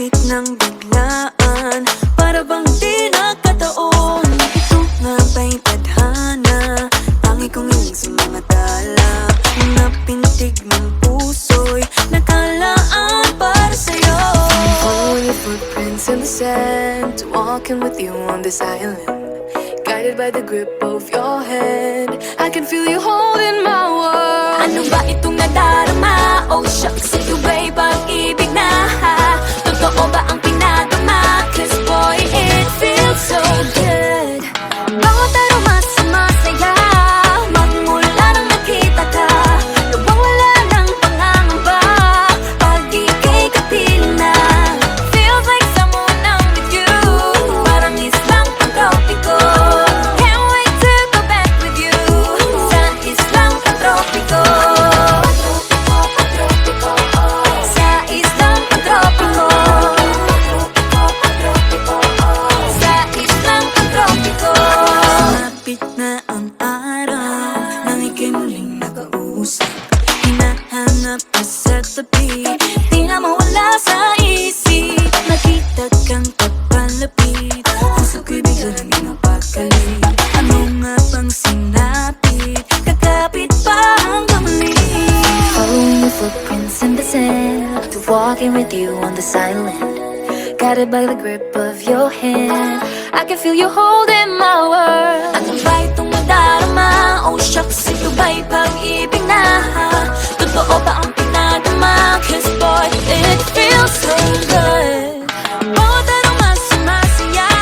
Lumapit ng biglaan, para bang di nakataon. Ito nga ba'y tadhana? Tangi kong hiling sa mga tala. Mga pintig ng puso'y nakalaan para sa'yo. Following your footprints in the sand, walking with you on this island, guided by the grip of your hand. I can feel you holding my world. Ano ba itong nadarama? Oh shucks, ito ba'y pag-ibig na? Totoo ba ang pinadama? Cause boy, it feels so good. Bawat aroma sumasaya, magmula nang nakita ka. Nawawala ng pangangamba, pag ika'y kapiling na. Feels like someone I'm with you, parang islang pantropiko. Can't wait to go back with you, sa islang pantropiko. Sa islang pantropiko. Sa islang pantropiko. Lumapit na ang araw, nang ika'y muling nakausap. Hinahanap ka sa tabi, di na mawala sa isip. Nakita kang papalapit, puso ko'y bigla nang napakali. Ano nga bang sinapit, kakapit pa hanggang muli. Following your footprints in the sand, to walking with you on this island, guided by the grip of your hand. I can feel you holding my world. Ano ba itong nadarama? Oh shucks, ito ba'y pag-ibig na? Totoo ba ang pinadama? Cause boy, it feels so good. Bawat aroma sumasaya,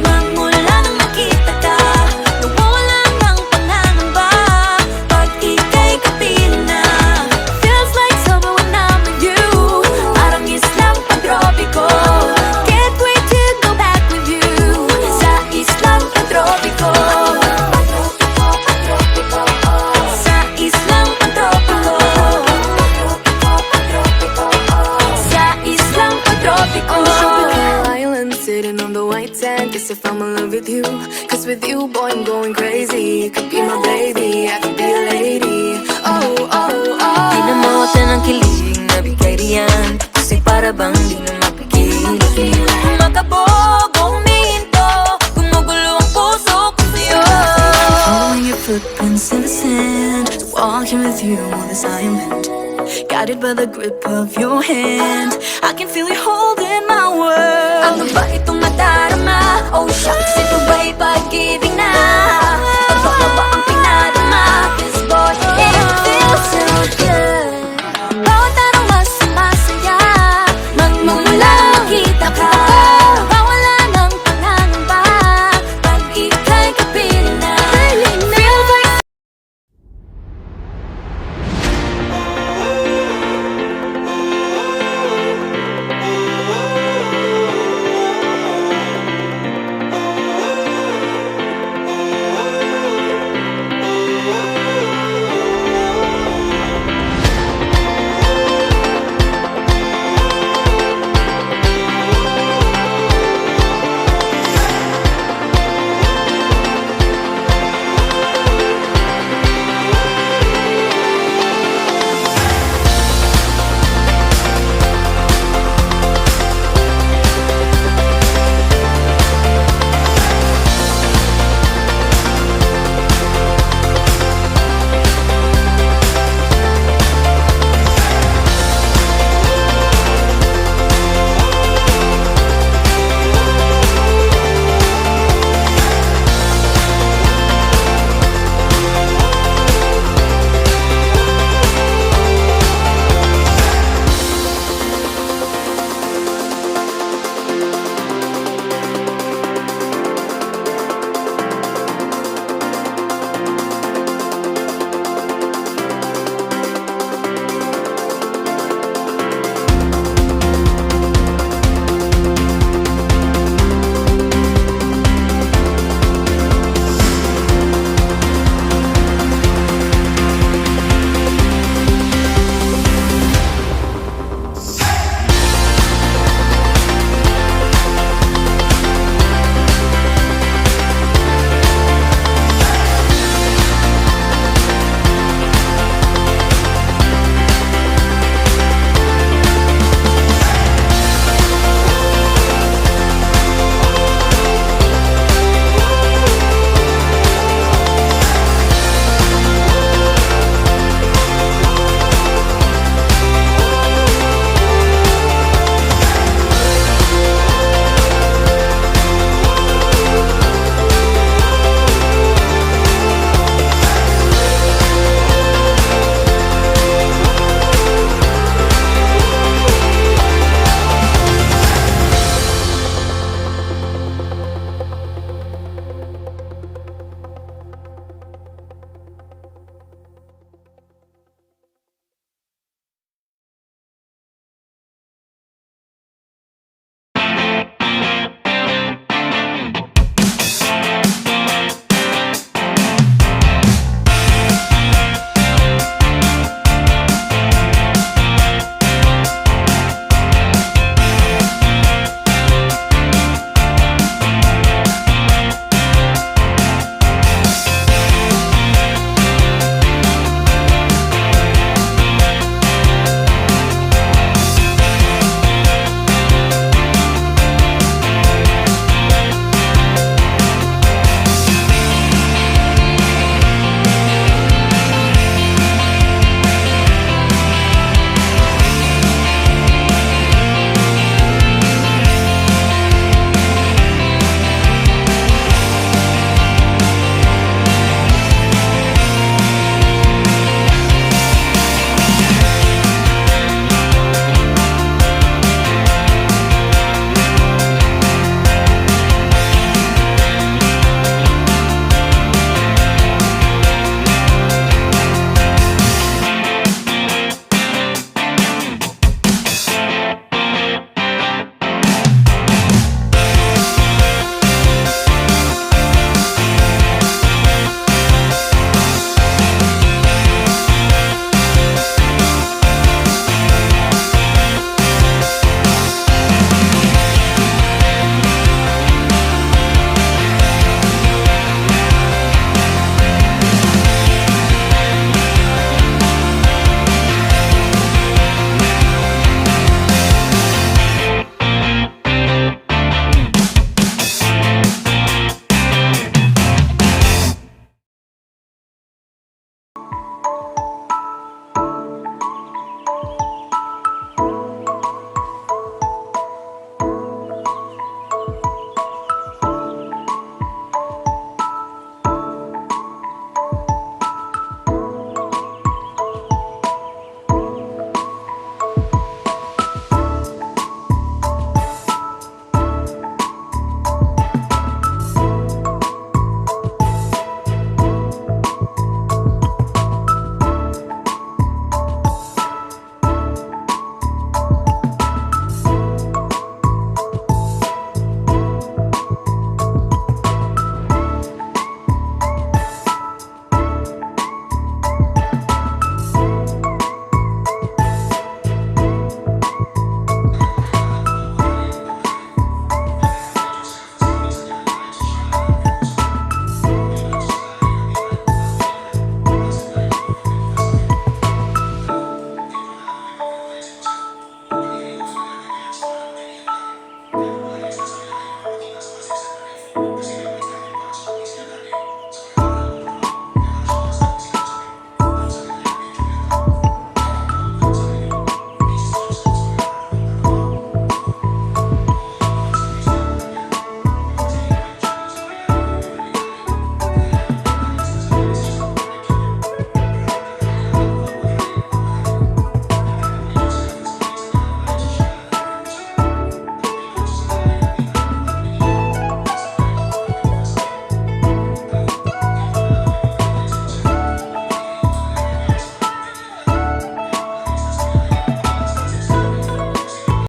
magmula nang nakita ka. Nawawala ng pangangamba, pag ika'y kapiling na. Feels like summer when I'm with you, parang islang pantropiko. Can't wait to go back with you, sa islang pantropiko. Sa islang pantropiko. Sa islang pantropiko. On the tropical island, sitting on the white sand, guess if I'm in love with you. Cause with you, boy, I'm going crazy. You could be my baby, I could be a lady. Oh, oh, oh. Di na mawata ng kilig na bigay riyan, kasi para bang di na mapigil. Makabog o huminto, gumugulo ang puso ko sa'yo. Following your footprints in the sand, walking with you on this island, guided by the grip of your hand. I can feel you holding my world. Ano ba itong nadarama? Oh shucks,